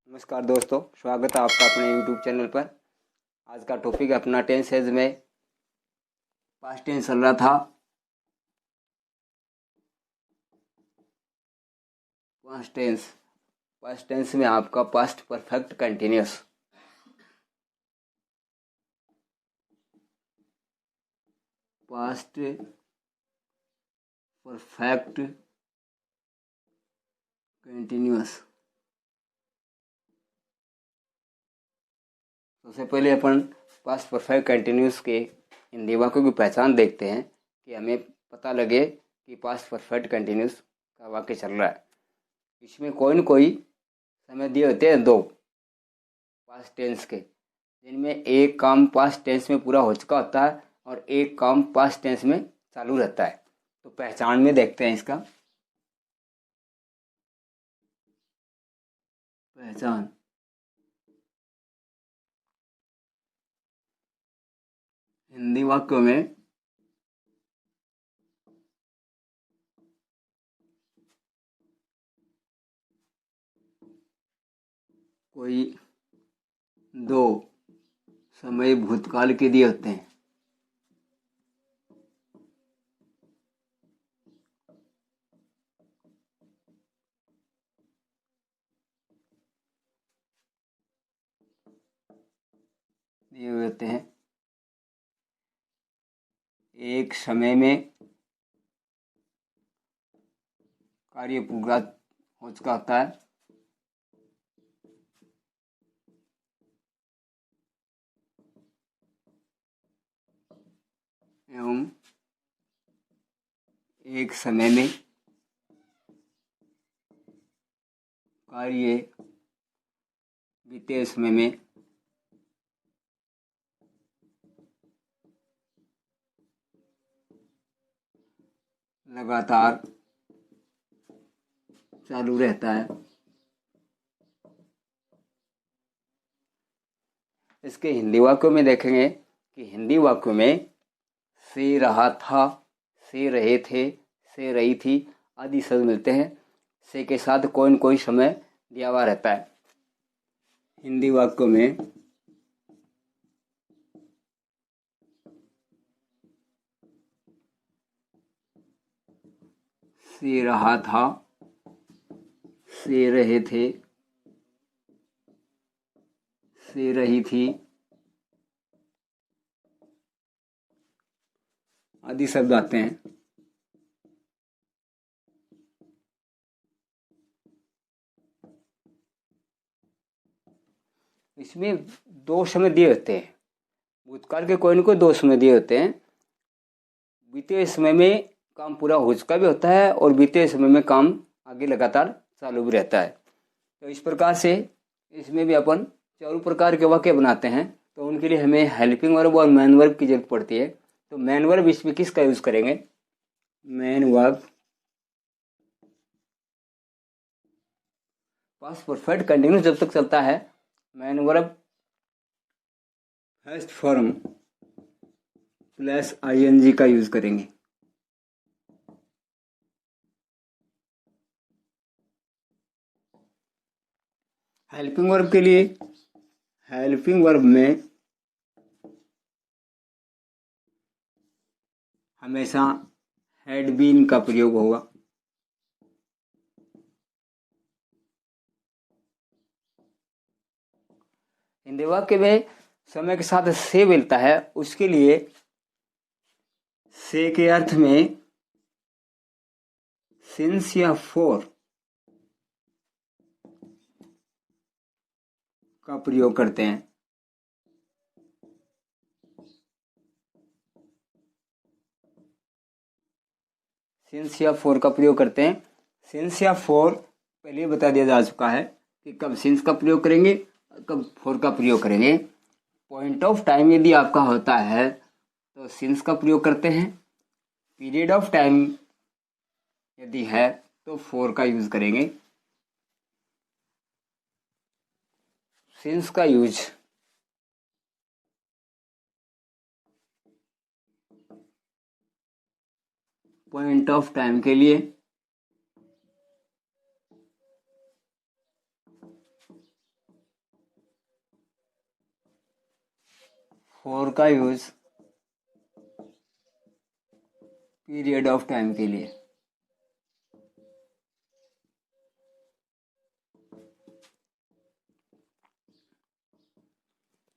नमस्कार दोस्तों, स्वागत है आपका अपने YouTube चैनल पर। आज का टॉपिक अपना टेंसेज में पास्ट टेंस चल रहा था। पास्ट टेंस में आपका past perfect continuous. Past perfect continuous. सबसे पहले अपन पास्ट परफेक्ट कंटिन्यूस के हिंदी वाक्यों की पहचान देखते हैं कि हमें पता लगे कि पास्ट परफेक्ट कंटिन्यूस का वाक्य चल रहा है। इसमें कोई न कोई समय दिए होते हैं दो पास्ट टेंस के, जिनमें एक काम पास्ट टेंस में पूरा हो चुका होता है और एक काम पास्ट टेंस में चालू रहता है। तो पहचान में देखते हैं इसका। पहचान हिंदी वाक्यों में कोई दो समय भूतकाल के दिए होते हैं। दिए हुए होते हैं। एक समय में कार्य पूरा हो चुका होता है। एवं एक समय में कार्य बीते समय में लगातार चालू रहता है। इसके हिंदी वाक्यों में देखेंगे कि हिंदी वाक्यों में से रहा था, से रहे थे, से रही थी आदि शब्द मिलते हैं। से के साथ कोई न कोई समय दिया हुआ रहता है। हिंदी वाक्यों में से रहा था, से रहे थे, से रही थी आदि शब्द आते हैं। इसमें दो समय दिए होते हैं। भूतकाल के कोई न कोई दो समय दिए होते हैं। बीते समय में काम पूरा हो चुका भी होता है और बीते समय में काम आगे लगातार चालू भी रहता है। तो इस प्रकार से इसमें भी अपन चारों प्रकार के वाक्य बनाते हैं। तो उनके लिए हमें हेल्पिंग वर्ब और मेन वर्ब की जरूरत पड़ती है। तो मेन वर्ब इसमें किसका यूज करेंगे? Main verb past perfect continuous जब तक चलता है, main verb first form plus ING का यूज करेंगे। हेल्पिंग वर्ब के लिए हेल्पिंग वर्ब में हमेशा हैड बीन का प्रयोग होगा। हिंदी वाक्य में समय के साथ से मिलता है, उसके लिए से के अर्थ में सिंस या फॉर का प्रयोग करते हैं। सिंस या फॉर का प्रयोग करते हैं। सिंस या फॉर पहले बता दिया जा चुका है कि कब सिंस का प्रयोग करेंगे, कब फॉर का प्रयोग करेंगे। पॉइंट ऑफ टाइम यदि आपका होता है तो सिंस का प्रयोग करते हैं। पीरियड ऑफ टाइम यदि है तो फॉर का यूज करेंगे। सिंस का यूज पॉइंट ऑफ टाइम के लिए फॉर का यूज पीरियड ऑफ टाइम के लिए।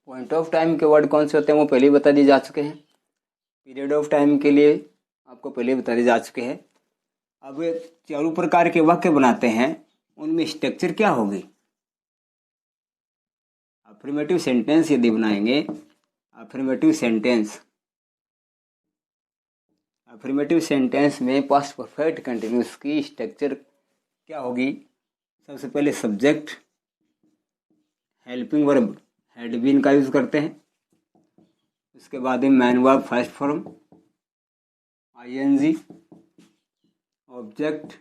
पॉइंट ऑफ टाइम के वर्ड कौन से होते हैं वो पहले ही बता दिए जा चुके हैं। पीरियड ऑफ टाइम के लिए आपको पहले बता दिए जा चुके हैं। अब चारों प्रकार के वाक्य बनाते हैं, उनमें स्ट्रक्चर क्या होगी। अफर्मेटिव सेंटेंस यदि बनाएंगे, अफर्मेटिव सेंटेंस में पास्ट परफेक्ट कंटिन्यूस की स्ट्रक्चर क्या होगी। सबसे पहले subject, helping verb had been का यूज करते हैं। उसके बाद में main verb first form ING, object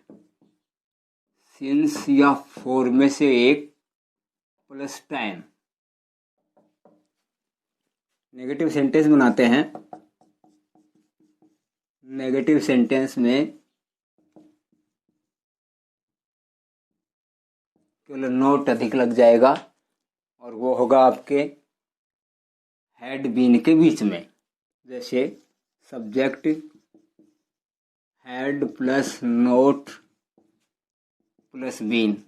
since या फॉर में से एक प्लस टाइम। नेगेटिव सेंटेंस बनाते हैं। नेगेटिव सेंटेंस में केवल नोट अधिक लग जाएगा और वो होगा आपके हैड बीन के बीच में। जैसे subject had plus not plus been,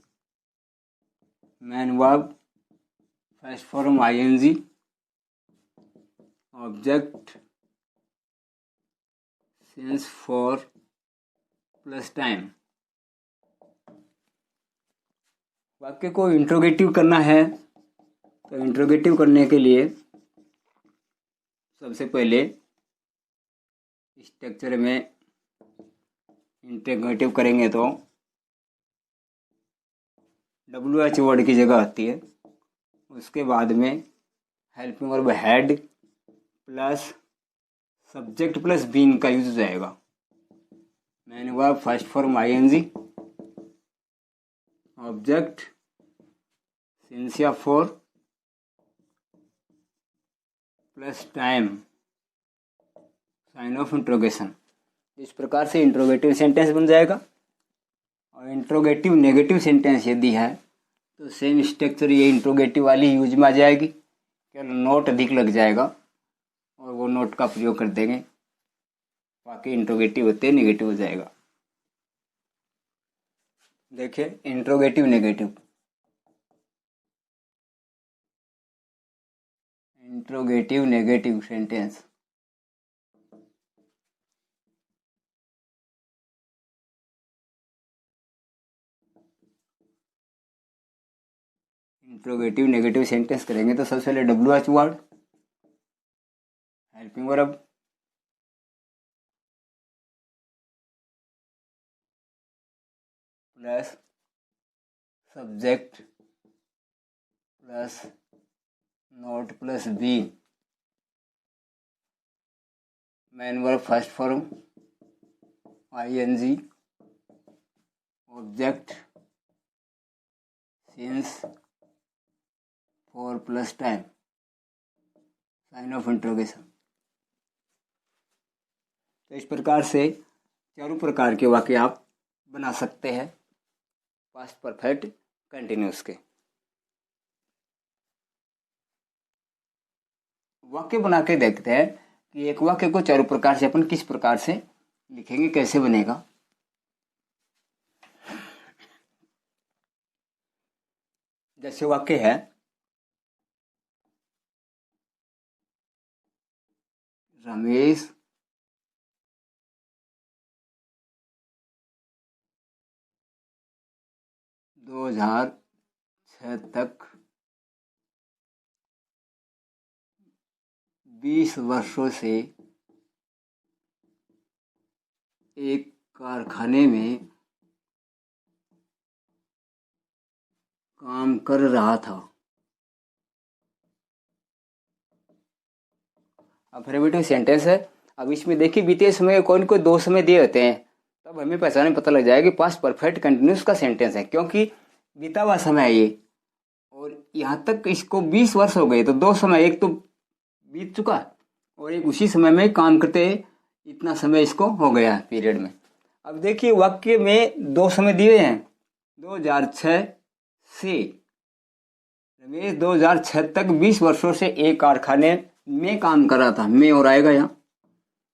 main verb first form ING, object since for plus time. वाक्य को इंट्रोगेटिव करना है तो इंट्रोगेटिव करने के लिए सबसे पहले स्ट्रक्चर में इंट्रोगेटिव करेंगे तो WH वर्ड की जगह आती है। उसके बाद में helping verb had plus subject plus been का यूज हो जाएगा। Main verb first form ING, object since या for plus time, sign of interrogation. इस प्रकार से इंट्रोगेटिव सेंटेंस बन जाएगा। और इंट्रोगेटिव नेगेटिव सेंटेंस यदि है तो सेम स्ट्रक्चर ये इंट्रोगेटिव वाली यूज में आ जाएगी, केवल नोट अधिक लग जाएगा और वो नोट का प्रयोग कर देंगे। बाकी इंट्रोगेटिव होते नेगेटिव हो जाएगा। देखिए interrogative negative, interrogative negative sentence. Interrogative negative sentence करेंगे तो सबसे पहले WH word, helping verb, plus subject plus not plus be, main verb first form ING, object since for plus time, sign of interrogation. तो इस प्रकार से चारों प्रकार के वाक्य आप बना सकते हैं पास्ट परफेक्ट कंटिन्यूस के। वाक्य बना के देखते हैं कि एक वाक्य को चारों प्रकार से अपन किस प्रकार से लिखेंगे, कैसे बनेगा। जैसे वाक्य है रमेश 2006 तक 20 वर्षों से एक कारखाने में काम कर रहा था। अफर्मेटिव सेंटेंस है। अब इसमें देखिए बीते समय कौन को दो समय दिए होते हैं, तब हमें पहचाने पता लग जाएगा कि पास्ट परफेक्ट कंटिन्यूस का सेंटेंस है, क्योंकि बीता हुआ समय है ये और यहाँ तक इसको 20 वर्ष हो गए, तो दो समय, एक तो बीत चुका और एक उसी समय में काम करते इतना समय इसको हो गया पीरियड में। अब देखिए वाक्य में दो समय दिए हैं, 2006 से रमेश 2006 तक 20 वर्षों से एक कारखाने मैं काम कर रहा था, मैं और आएगा यहाँ।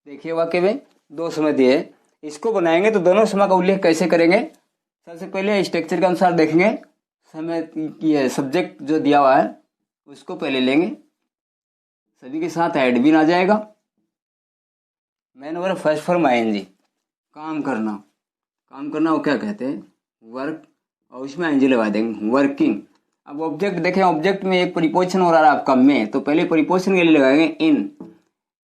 देखिए वाक्य में दो समय दिए, इसको बनाएंगे तो दोनों समय का उल्लेख कैसे करेंगे? सबसे पहले स्ट्रक्चर के अनुसार देखेंगे, समय की सब्जेक्ट जो दिया हुआ है उसको पहले लेंगे, सभी के साथ हैड बीन आ जाएगा। Main verb first form ING, काम करना, काम करना वो क्या कहते हैं? वर्क, और उसमें आईएनजी लगा देंगे, वर्किंग। अब ऑब्जेक्ट देखें, ऑब्जेक्ट में एक प्रीपोजिशन हो रहा है आपका में, तो पहले प्रीपोजिशन के लिए लगाएंगे इन,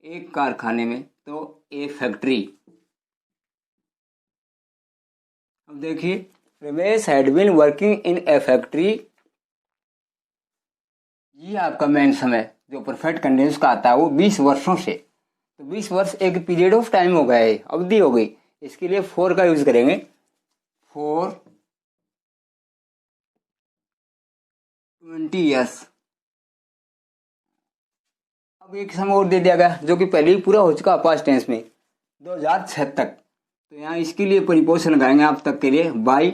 एक कारखाने में, तो ए फैक्ट्री। अब देखिए, Ramesh had been working in a factory, ये आपका मेन समय जो परफेक्ट कंटिन्यूस का आता है वो 20 वर्षों से, तो 20 वर्ष एक पीरियड ऑफ टाइम हो गया है, अवधि हो गई, इसके लिए फॉर का यूज करेंगे, फॉर 20 ईयर्स। अब एक समय और दे दिया गया जो कि पहले ही पूरा हो चुका पास्ट टेंस में, 2006 तक, तो यहाँ इसके लिए प्रीपोजिशन लगाएंगे आप तक के लिए, बाई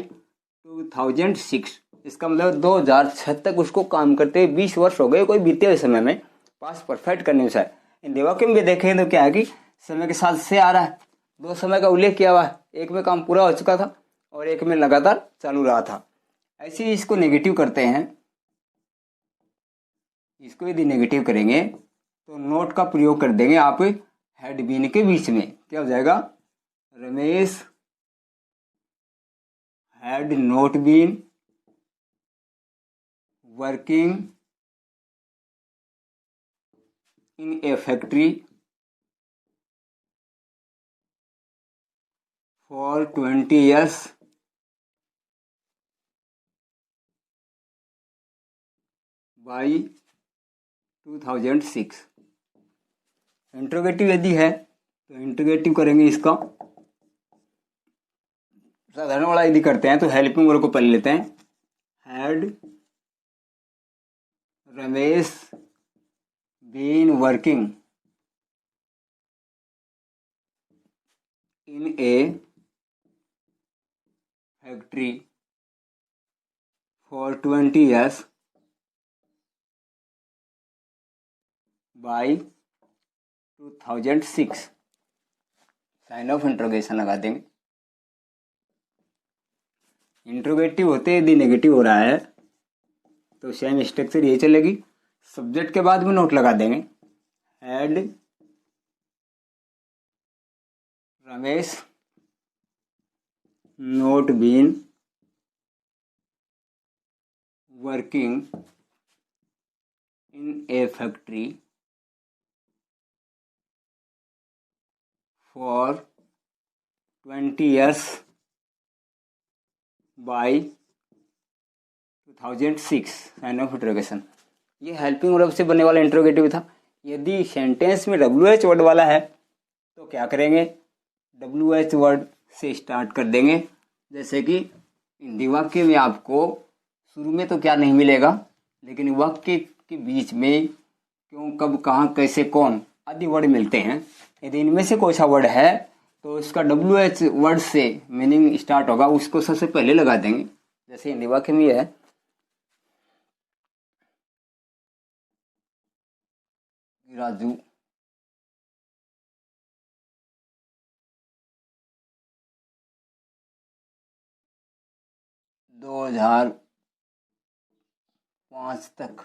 2006। इसका मतलब 2006 तक उसको काम करते 20 वर्ष हो गए, कोई बीते हुए समय में, पास्ट परफेक्ट कंटिन्यूस है। इन वाक्य में भी देखें तो क्या है कि समय के साथ से आ रहा है, दो समय का उल्लेख किया हुआ है, एक में काम पूरा हो चुका था और एक में लगातार चालू रहा था। ऐसे ही इसको नेगेटिव करते हैं, इसको यदि नेगेटिव करेंगे तो नोट का प्रयोग कर देंगे आप हैड बीन के बीच में, क्या हो जाएगा? Ramesh had not been working in a factory for 20 years by 2006। Interrogative यदि है तो इंट्रोगेटिव करेंगे, इसका साधारण वाला यदि करते हैं तो हेल्पिंग वर्ब को पहले लेते हैं, had Ramesh been working in a factory for 20 years by 2006। Sign of interrogation लगा देंगे। इंट्रोगेटिव होते यदि नेगेटिव हो रहा है तो सेम स्ट्रक्चर ये चलेगी, सब्जेक्ट के बाद में नोट लगा देंगे, had Ramesh not been working in a factory for 20 years by 2006। Sign of interrogation. ये हेल्पिंग वर्ब से बनने वाला इंट्रोगेटिव था। यदि सेंटेंस में WH वर्ड वाला है तो क्या करेंगे? WH वर्ड से स्टार्ट कर देंगे। जैसे कि हिंदी वाक्य में आपको शुरू में तो क्या नहीं मिलेगा, लेकिन वाक्य के बीच में क्यों, कब, कहाँ, कैसे, कौन आदि वर्ड मिलते हैं। यदि इनमें से कोई सा वर्ड है तो इसका WH वर्ड से मीनिंग स्टार्ट होगा, उसको सबसे पहले लगा देंगे। जैसे हिंदी वाक्य में है, राजू 2005 तक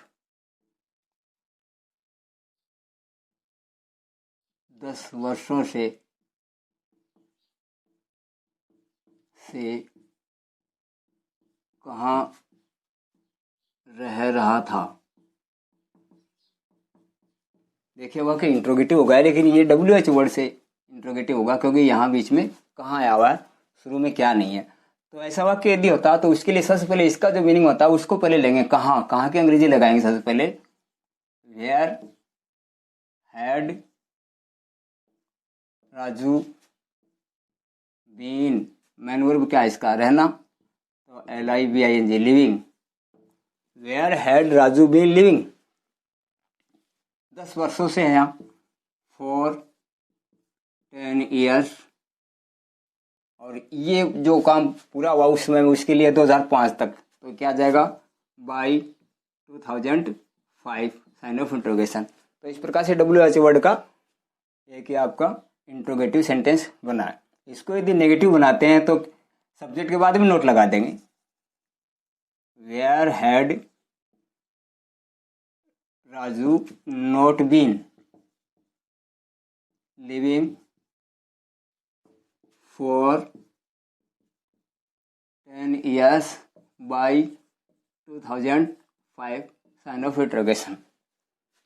10 वर्षों से कहाँ रह रहा था। देखिए वह कि इंट्रोगेटिव होगा, लेकिन ये WH वर्ड से इंट्रोगेटिव होगा क्योंकि यहाँ बीच में कहाँ आया हुआ है, शुरू में क्या नहीं है। तो ऐसा वाक्य यदि होता तो उसके लिए सबसे पहले इसका जो मीनिंग होता है उसको पहले लेंगे। कहाँ, कहाँ की अंग्रेजी लगाएंगे सबसे पहले, where had Raju been, main verb क्या है इसका, रहना, तो LIVING, living. Where had Raju been living, 10 वर्षों से है यहाँ, फॉर 10 years, और ये जो काम पूरा हुआ उस समय में उसके लिए 2005 तक, तो क्या आ जाएगा, बाई 2005। Sign of interrogation. तो इस प्रकार से WH वर्ड का एक ही आपका इंट्रोगेटिव सेंटेंस बना है। इसको यदि नेगेटिव बनाते हैं तो सब्जेक्ट के बाद में नोट लगा देंगे। Where had Raju not been living for 10 years by 2005 sign of interrogation.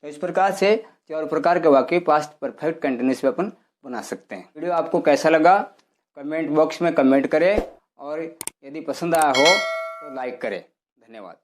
तो इस प्रकार से 4 प्रकार के वाक्य पास्ट परफेक्ट कंटिन्यूअस में अपन बना सकते हैं। वीडियो आपको कैसा लगा कमेंट बॉक्स में कमेंट करें और यदि पसंद आया हो तो लाइक करें। धन्यवाद।